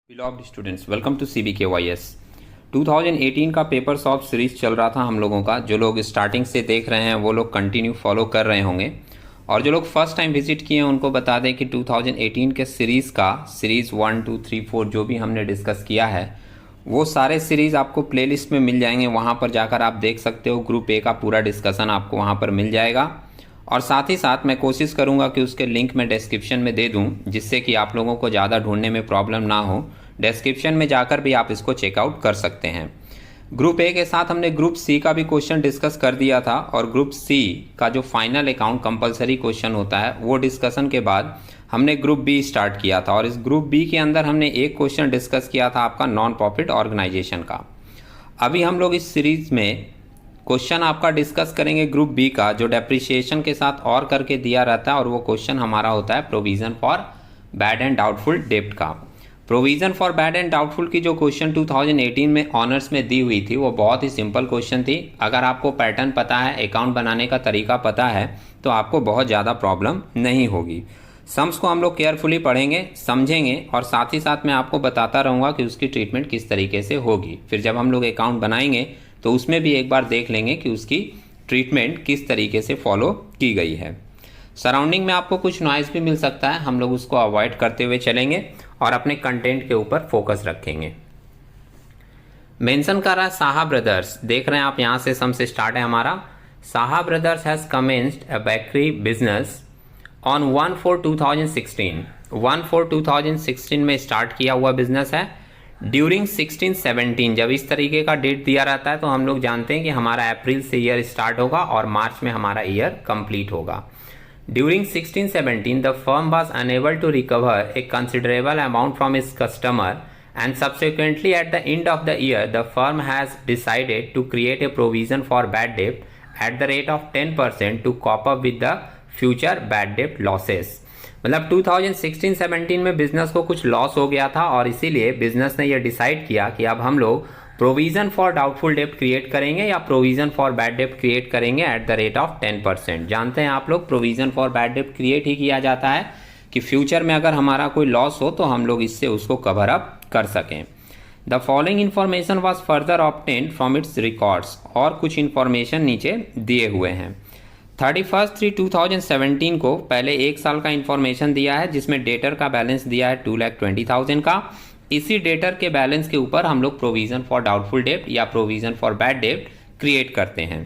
Beloved students, welcome to CBKYS। 2018 का paper solve series चल रहा था हम लोगों का। जो लोग स्टार्टिंग से देख रहे हैं वो लोग कंटिन्यू फॉलो कर रहे होंगे, और जो लोग फर्स्ट टाइम विजिट किए हैं उनको बता दें कि 2018 के सीरीज़ 1, 2, 3, 4 जो भी हमने डिस्कस किया है वो सारे सीरीज़ आपको प्लेलिस्ट में मिल जाएंगे। वहाँ पर जाकर आप देख सकते हो। ग्रुप ए का पूरा डिस्कशन आपको वहाँ पर मिल जाएगा, और साथ ही साथ मैं कोशिश करूंगा कि उसके लिंक मैं डिस्क्रिप्शन में दे दूं, जिससे कि आप लोगों को ज़्यादा ढूंढने में प्रॉब्लम ना हो। डिस्क्रिप्शन में जाकर भी आप इसको चेकआउट कर सकते हैं। ग्रुप ए के साथ हमने ग्रुप सी का भी क्वेश्चन डिस्कस कर दिया था, और ग्रुप सी का जो फाइनल अकाउंट कंपलसरी क्वेश्चन होता है वो डिस्कशन के बाद हमने ग्रुप बी स्टार्ट किया था। और इस ग्रुप बी के अंदर हमने एक क्वेश्चन डिस्कस किया था आपका नॉन प्रॉफिट ऑर्गेनाइजेशन का। अभी हम लोग इस सीरीज में क्वेश्चन आपका डिस्कस करेंगे ग्रुप बी का, जो डेप्रिसिएशन के साथ और करके दिया रहता है, और वो क्वेश्चन हमारा होता है provision for bad and doubtful डेब्ट का। Provision for bad and doubtful की जो क्वेश्चन 2018 में ऑनर्स में दी हुई थी वो बहुत ही सिंपल क्वेश्चन थी। अगर आपको पैटर्न पता है, अकाउंट बनाने का तरीका पता है, तो आपको बहुत ज़्यादा प्रॉब्लम नहीं होगी। सम्स को हम लोग केयरफुली पढ़ेंगे, समझेंगे, और साथ ही साथ मैं आपको बताता रहूँगा कि उसकी ट्रीटमेंट किस तरीके से होगी। फिर जब हम लोग अकाउंट बनाएंगे तो उसमें भी एक बार देख लेंगे कि उसकी ट्रीटमेंट किस तरीके से फॉलो की गई है। सराउंडिंग में आपको कुछ नॉइज़ भी मिल सकता है, हम लोग उसको अवॉइड करते हुए चलेंगे और अपने कंटेंट के ऊपर फोकस रखेंगे। मेंशन कर रहा है साहा ब्रदर्स, देख रहे हैं आप, यहाँ से सम से स्टार्ट है हमारा। Saha brothers has commenced a bakery business on 1/4/2016। 1/4/2016 में स्टार्ट किया हुआ बिजनेस है। ड्यूरिंग 16-17, जब इस तरीके का डेट दिया रहता है तो हम लोग जानते हैं कि हमारा अप्रैल से ईयर स्टार्ट होगा और मार्च में हमारा ईयर कंप्लीट होगा। During 16-17 the firm was unable to recover a considerable amount from its customer, and subsequently at the end of the year the firm has decided to create a provision for bad डेब्ट at the rate of 10% to cope up with the future bad डेब्ट losses. मतलब 2016-17 में business को कुछ loss हो गया था, और इसीलिए बिजनेस ने यह डिसाइड किया कि अब हम लोग प्रोविजन फॉर डाउटफुल डेब्ट क्रिएट करेंगे या प्रोविजन फॉर बैड डेब्ट क्रिएट करेंगे एट द रेट ऑफ 10%। जानते हैं आप लोग, प्रोविजन फॉर बैड डेब्ट क्रिएट ही किया जाता है कि फ्यूचर में अगर हमारा कोई लॉस हो तो हम लोग इससे उसको कवर अप कर सकें। The following information was further obtained from its records, और कुछ इन्फॉर्मेशन नीचे दिए हुए हैं। 31/3/2017 को पहले एक साल का इन्फॉर्मेशन दिया है, जिसमें डेटर का बैलेंस दिया है 2,20,000 का। इसी डेटर के बैलेंस के ऊपर हम लोग प्रोविजन फॉर डाउटफुल डेब्ट या प्रोविजन फॉर बैड डेब्ट क्रिएट करते हैं।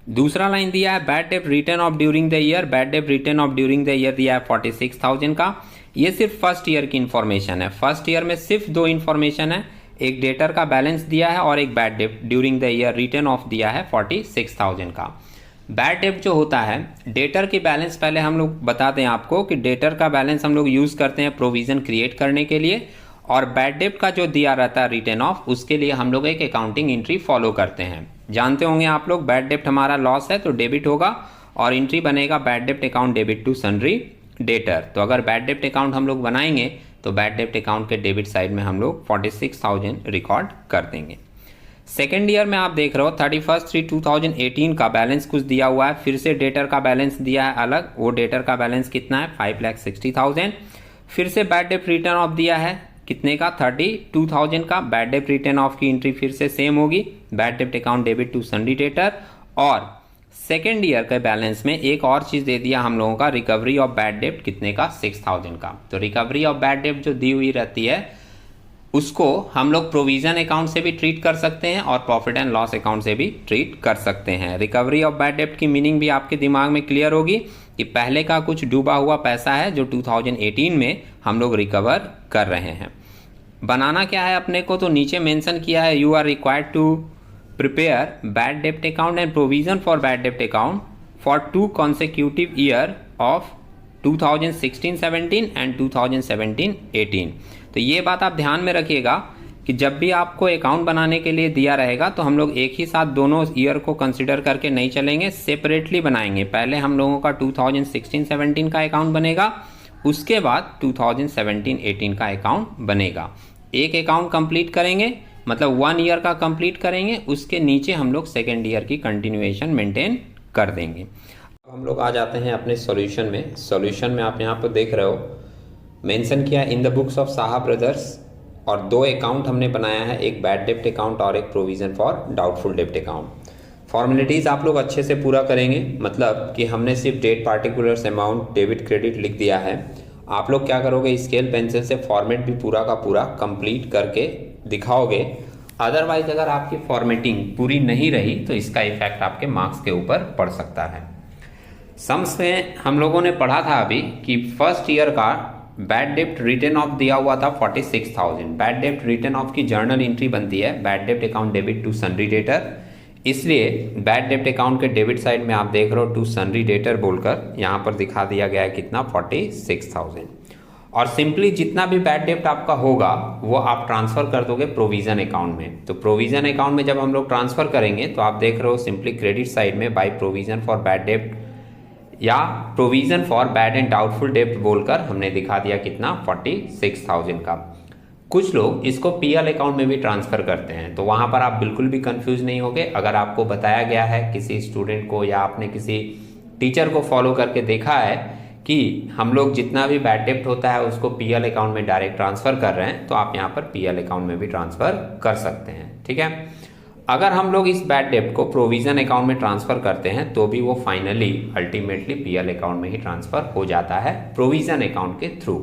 दूसरा लाइन दिया है बैड डेब्ट written off during the year. Bad डेब्ट written off during the year दिया है 46,000 का। ये सिर्फ फर्स्ट ईयर की इन्फॉर्मेशन है। फर्स्ट ईयर में सिर्फ दो इन्फॉर्मेशन है, एक डेटर का बैलेंस दिया है और एक बैड डेब्ट during the year return off दिया है 46,000 का। बैड डेब्ट जो होता है, डेटर की बैलेंस पहले हम लोग बताते हैं आपको कि डेटर का बैलेंस हम लोग यूज करते हैं प्रोविजन क्रिएट करने के लिए, और बैड डेब्ट का जो दिया रहता है रिटर्न ऑफ, उसके लिए हम लोग एक अकाउंटिंग एंट्री फॉलो करते हैं। जानते होंगे आप लोग, बैड डेब्ट हमारा लॉस है तो डेबिट होगा, और एंट्री बनेगा बैड डेब्ट account debit to sundry debtor. तो अगर बैड डेब्ट अकाउंट हम लोग बनाएंगे तो बैड डेब्ट अकाउंट के डेबिट साइड में हम लोग 46,000 रिकॉर्ड कर देंगे। सेकेंड ईयर में आप देख रहे हो 31/3/2018 का बैलेंस कुछ दिया हुआ है, फिर से डेटर का बैलेंस दिया है अलग। वो डेटर का बैलेंस कितना है? 5,60,000। फिर से बैड डेब्ट रिटर्न ऑफ दिया है कितने का? 32,000 का। बैड डेब्ट रिटर्न ऑफ की एंट्री फिर से सेम होगी, बैड डेब्ट account debit to sundry debtor. और सेकेंड ईयर के बैलेंस में एक और चीज दे दिया हम लोगों का, रिकवरी ऑफ बैड डेब्ट कितने का? 6,000 का। तो रिकवरी ऑफ बैड डेब्ट जो दी हुई रहती है उसको हम लोग प्रोविजन अकाउंट से भी ट्रीट कर सकते हैं और प्रॉफिट एंड लॉस अकाउंट से भी ट्रीट कर सकते हैं। रिकवरी ऑफ बैड डेब्ट की मीनिंग भी आपके दिमाग में क्लियर होगी कि पहले का कुछ डूबा हुआ पैसा है जो 2018 में हम लोग रिकवर कर रहे हैं। बनाना क्या है अपने को, तो नीचे मेंशन किया है, you are required to prepare bad डेब्ट account and provision for bad डेब्ट account for 2 consecutive year of 2016-17 and 2017-18। तो ये बात आप ध्यान में रखिएगा कि जब भी आपको अकाउंट बनाने के लिए दिया रहेगा तो हम लोग एक ही साथ दोनों ईयर को कंसिडर करके नहीं चलेंगे, सेपरेटली बनाएंगे। पहले हम लोगों का 2016-17 का अकाउंट बनेगा, उसके बाद 2017-18 का अकाउंट बनेगा। एक अकाउंट कंप्लीट करेंगे, मतलब 1 ईयर का कंप्लीट करेंगे, उसके नीचे हम लोग सेकेंड ईयर की कंटिन्यूएशन मेंटेन कर देंगे। हम लोग आ जाते हैं अपने सॉल्यूशन में। सॉल्यूशन में आप यहाँ पर देख रहे हो मेंशन किया in the books of Saha brothers, और 2 अकाउंट हमने बनाया है, एक बैड डेप्ट अकाउंट और एक प्रोविज़न फॉर डाउटफुल डेप्ट अकाउंट। फॉर्मेलिटीज़ आप लोग अच्छे से पूरा करेंगे, मतलब कि हमने सिर्फ date, particulars, amount, debit, credit लिख दिया है। आप लोग क्या करोगे, स्केल पेंसिल से फॉर्मेट भी पूरा का पूरा कंप्लीट करके दिखाओगे। अदरवाइज अगर आपकी फॉर्मेटिंग पूरी नहीं रही तो इसका इफेक्ट आपके मार्क्स के ऊपर पड़ सकता है। सम्स में हम लोगों ने पढ़ा था अभी कि फर्स्ट ईयर का बैड डेप्ट रिटर्न ऑफ दिया हुआ था 46,000। बैड डेप्ट रिटर्न ऑफ की जर्नल एंट्री बनती है बैड डेप्ट account debit to sundry debtor, इसलिए बैड डेप्ट अकाउंट के डेबिट साइड में आप देख रहे हो टू सन्ड्री डेटर बोलकर यहाँ पर दिखा दिया गया है कितना 46,000। और सिंपली जितना भी बैड डेप्ट आपका होगा वो आप ट्रांसफर कर दोगे प्रोविजन अकाउंट में। तो प्रोविजन अकाउंट में जब हम लोग ट्रांसफर करेंगे तो आप देख रहे हो सिंपली क्रेडिट साइड में बाय प्रोविजन फॉर बैड डेप्ट या provision for bad and doubtful डेप्ट बोलकर हमने दिखा दिया कितना 46,000 का। कुछ लोग इसको पीएल अकाउंट में भी ट्रांसफर करते हैं, तो वहां पर आप बिल्कुल भी कंफ्यूज नहीं होगे। अगर आपको बताया गया है किसी स्टूडेंट को या आपने किसी टीचर को फॉलो करके देखा है कि हम लोग जितना भी बैड डेप्ट होता है उसको पीएल अकाउंट में डायरेक्ट ट्रांसफर कर रहे हैं, तो आप यहाँ पर पीएल अकाउंट में भी ट्रांसफर कर सकते हैं। ठीक है, अगर हम लोग इस बैड डेप्ट को प्रोविजन अकाउंट में ट्रांसफर करते हैं तो भी वो फाइनली अल्टीमेटली पीएल अकाउंट में ही ट्रांसफर हो जाता है प्रोविजन अकाउंट के थ्रू।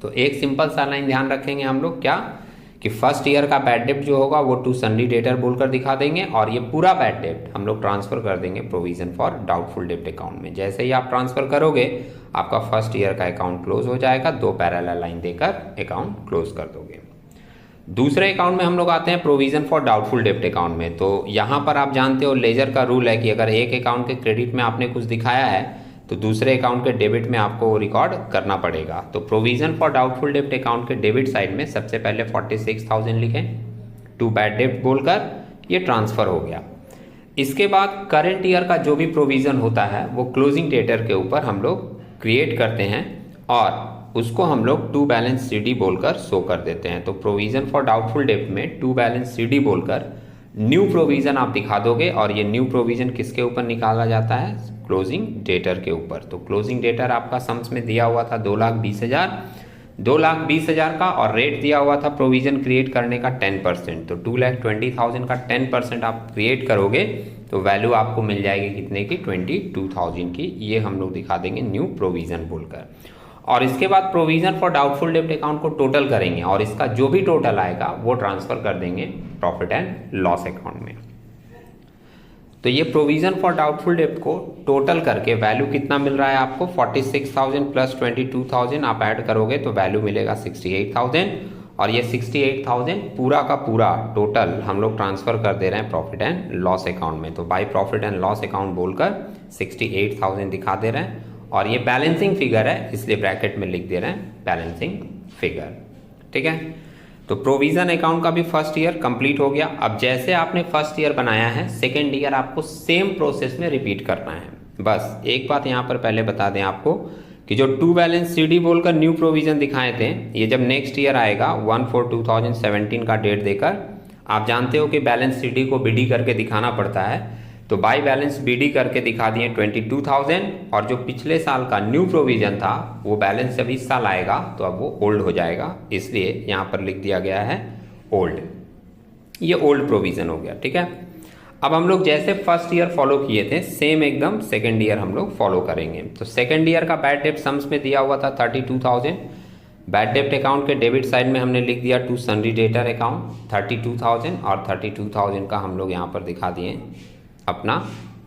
तो एक सिंपल सा लाइन ध्यान रखेंगे हम लोग, क्या कि फर्स्ट ईयर का बैड डेप्ट जो होगा वो टू सन्ड्री डेटर बोलकर दिखा देंगे, और ये पूरा बैड डेप्ट हम लोग ट्रांसफर कर देंगे प्रोविजन फॉर डाउटफुल डेप्ट अकाउंट में। जैसे ही आप ट्रांसफर करोगे आपका फर्स्ट ईयर का अकाउंट क्लोज हो जाएगा, 2 पैरेलल लाइन देकर अकाउंट क्लोज कर दोगे। दूसरे अकाउंट में हम लोग आते हैं प्रोविजन फॉर डाउटफुल डेप्ट अकाउंट में। तो यहाँ पर आप जानते हो लेजर का रूल है कि अगर एक अकाउंट के क्रेडिट में आपने कुछ दिखाया है तो दूसरे अकाउंट के डेबिट में आपको वो रिकॉर्ड करना पड़ेगा। तो प्रोविजन फॉर डाउटफुल डेप्ट अकाउंट के डेबिट साइड में सबसे पहले 46,000 लिखें टू बैड डेप्ट बोलकर, ये ट्रांसफर हो गया। इसके बाद करंट ईयर का जो भी प्रोविजन होता है वो क्लोजिंग डेटर के ऊपर हम लोग क्रिएट करते हैं और उसको हम लोग टू बैलेंस सीडी बोलकर शो कर देते हैं। तो प्रोविजन फॉर डाउटफुल डेप्ट में टू बैलेंस सीडी बोलकर न्यू प्रोविजन आप दिखा दोगे, और ये न्यू प्रोविजन किसके ऊपर निकाला जाता है, क्लोजिंग डेटर के ऊपर। तो क्लोजिंग डेटर आपका सम्स में दिया हुआ था 2,20,000 का, और रेट दिया हुआ था प्रोविजन क्रिएट करने का 10%। तो 2,20,000 का 10% आप क्रिएट करोगे तो वैल्यू आपको मिल जाएगी कितने की, 22,000 की। ये हम लोग दिखा देंगे न्यू प्रोविजन बोलकर। और इसके बाद प्रोविजन फॉर डाउटफुल डेप्ट अकाउंट को टोटल करेंगे और इसका जो भी टोटल आएगा वो ट्रांसफर कर देंगे प्रॉफिट एंड लॉस अकाउंट में। तो ये प्रोविजन फॉर डाउटफुल डेप्ट को टोटल करके वैल्यू कितना मिल रहा है आपको, 46,000 प्लस 22,000 आप ऐड करोगे तो वैल्यू मिलेगा 68,000, और ये 68,000 पूरा का पूरा टोटल हम लोग ट्रांसफर कर दे रहे हैं प्रॉफिट एंड लॉस अकाउंट में। तो by profit and loss account बोलकर 68,000 दिखा दे रहे हैं, और ये बैलेंसिंग फिगर है इसलिए ब्रैकेट में लिख दे रहे हैं बैलेंसिंग फिगर। ठीक है, तो प्रोविजन अकाउंट का भी फर्स्ट ईयर कंप्लीट हो गया। अब जैसे आपने फर्स्ट ईयर बनाया है, सेकेंड ईयर आपको सेम प्रोसेस में रिपीट करना है। बस एक बात यहाँ पर पहले बता दें आपको कि जो टू बैलेंस सीडी बोलकर न्यू प्रोविजन दिखाए थे, ये जब नेक्स्ट ईयर आएगा 1/4/2017 का डेट देकर, आप जानते हो कि बैलेंस सीडी को बीडी करके दिखाना पड़ता है, तो बाय बैलेंस बीडी करके दिखा दिए 22,000, और जो पिछले साल का न्यू प्रोविजन था वो बैलेंस जब इस साल आएगा तो अब वो ओल्ड हो जाएगा, इसलिए यहाँ पर लिख दिया गया है ओल्ड। ये ओल्ड प्रोविजन हो गया। ठीक है, अब हम लोग जैसे फर्स्ट ईयर फॉलो किए थे सेम एकदम सेकेंड ईयर हम लोग फॉलो करेंगे। तो सेकेंड ईयर का बैड डेप्ट सम्स में दिया हुआ था 32,000। बैड डेप्ट अकाउंट के डेबिट साइड में हमने लिख दिया टू सन्ड्री डेटर अकाउंट 32,000, और 32,000 का हम लोग यहाँ पर दिखा दिए अपना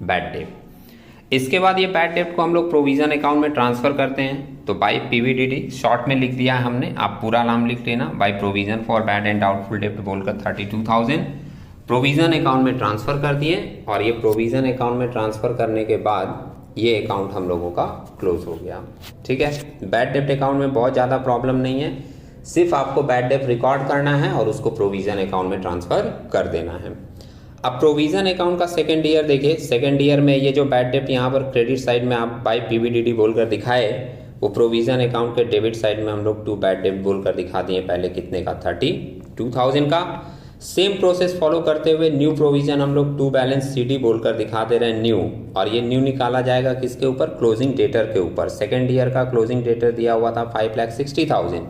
बैड डेप्ट। इसके बाद ये बैड डेप्ट को हम लोग प्रोविजन अकाउंट में ट्रांसफर करते हैं। तो बाय पीवीडीडी शॉर्ट में लिख दिया है हमने, आप पूरा नाम लिख लेना, by provision for bad and doubtful डेप्ट बोलकर 32,000 प्रोविजन अकाउंट में ट्रांसफर कर दिए, और ये प्रोविजन अकाउंट में ट्रांसफर करने के बाद ये अकाउंट हम लोगों का क्लोज हो गया। ठीक है, बैड डेप्ट अकाउंट में बहुत ज़्यादा प्रॉब्लम नहीं है, सिर्फ आपको बैड डेप्ट रिकॉर्ड करना है और उसको प्रोविजन अकाउंट में ट्रांसफर कर देना है। अब प्रोविजन अकाउंट का सेकेंड ईयर देखिए, सेकेंड ईयर में ये जो बैड डेप्ट यहाँ पर क्रेडिट साइड में आप बाय पीवीडीडी बोलकर दिखाए, वो प्रोविजन अकाउंट के डेबिट साइड में हम लोग टू बैड डेप्ट बोलकर दिखा दिए, पहले कितने का 32,000 का। सेम प्रोसेस फॉलो करते हुए न्यू प्रोविजन हम लोग टू बैलेंस CD बोलकर दिखा दे रहे हैं न्यू, और ये न्यू निकाला जाएगा किसके ऊपर, क्लोजिंग डेटर के ऊपर। सेकेंड ईयर का क्लोजिंग डेटर दिया हुआ था 5,60,000,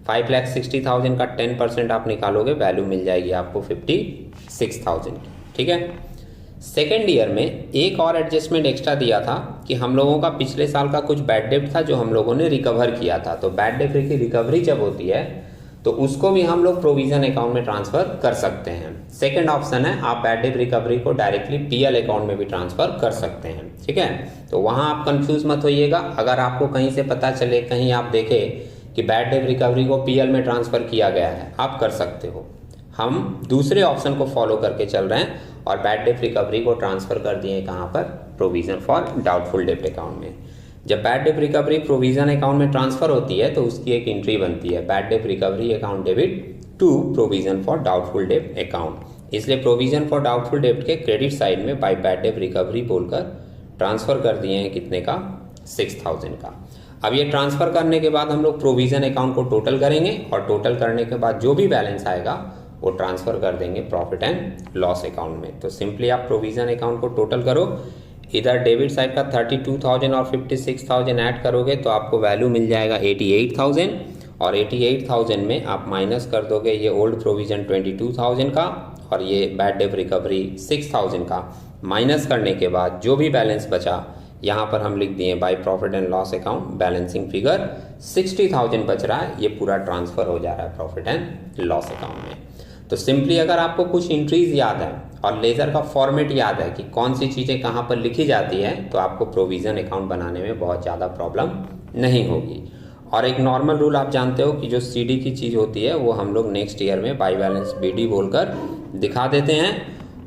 5,60,000 का 10% आप निकालोगे, वैल्यू मिल जाएगी आपको 56,000। ठीक है। सेकेंड ईयर में एक और एडजस्टमेंट एक्स्ट्रा दिया था कि हम लोगों का पिछले साल का कुछ बैड डेब्ट था जो हम लोगों ने रिकवर किया था। तो बैड डेब्ट की रिकवरी जब होती है तो उसको भी हम लोग प्रोविजन अकाउंट में ट्रांसफर कर सकते हैं। सेकंड ऑप्शन है आप बैड डेब्ट रिकवरी को डायरेक्टली PL अकाउंट में भी ट्रांसफर कर सकते हैं। ठीक है। तो वहां आप कंफ्यूज मत होइएगा। अगर आपको कहीं से पता चले, कहीं आप देखें कि बैड डेब्ट रिकवरी को PL में ट्रांसफर किया गया है, आप कर सकते हो। हम दूसरे ऑप्शन को फॉलो करके चल रहे हैं और बैड डेब्ट रिकवरी को ट्रांसफर कर दिए कहाँ पर, प्रोविजन फॉर डाउटफुल डेब्ट अकाउंट में। जब बैड डेब्ट रिकवरी प्रोविजन अकाउंट में ट्रांसफर होती है तो उसकी एक एंट्री बनती है, बैड डेब्ट recovery account debit to provision for doubtful डेब्ट अकाउंट। इसलिए प्रोविजन फॉर डाउटफुल डेब्ट के क्रेडिट साइड में बाय बैड डेब्ट रिकवरी बोलकर ट्रांसफर कर दिए हैं कितने का, 6,000 का। अब ये ट्रांसफर करने के बाद हम लोग प्रोविजन अकाउंट को टोटल करेंगे और टोटल करने के बाद जो भी बैलेंस आएगा वो ट्रांसफर कर देंगे प्रॉफिट एंड लॉस अकाउंट में। तो सिंपली आप प्रोविजन अकाउंट को टोटल करो, इधर डेबिट साइड का 32,000 और 56,000 ऐड करोगे तो आपको वैल्यू मिल जाएगा 88,000, और 88,000 में आप माइनस कर दोगे ये ओल्ड प्रोविजन 22,000 का और ये बैड डेब्ट रिकवरी 6,000 का। माइनस करने के बाद जो भी बैलेंस बचा यहाँ पर हम लिख दिए by profit and loss account, balancing figure 60,000 बच रहा है, ये पूरा ट्रांसफर हो जा रहा है प्रॉफिट एंड लॉस अकाउंट में। तो सिंपली अगर आपको कुछ एंट्रीज याद है और लेजर का फॉर्मेट याद है कि कौन सी चीज़ें कहाँ पर लिखी जाती है, तो आपको प्रोविजन अकाउंट बनाने में बहुत ज़्यादा प्रॉब्लम नहीं होगी। और एक नॉर्मल रूल आप जानते हो कि जो CD की चीज़ होती है वो हम लोग नेक्स्ट ईयर में बाय बैलेंस BD बोलकर दिखा देते हैं,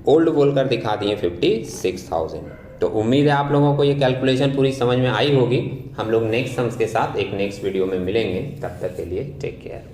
ओल्ड बोलकर दिखा दिए 56,000। तो उम्मीद है आप लोगों को ये कैलकुलेशन पूरी समझ में आई होगी। हम लोग नेक्स्ट सम्स के साथ एक नेक्स्ट वीडियो में मिलेंगे, तब तक के लिए टेक केयर।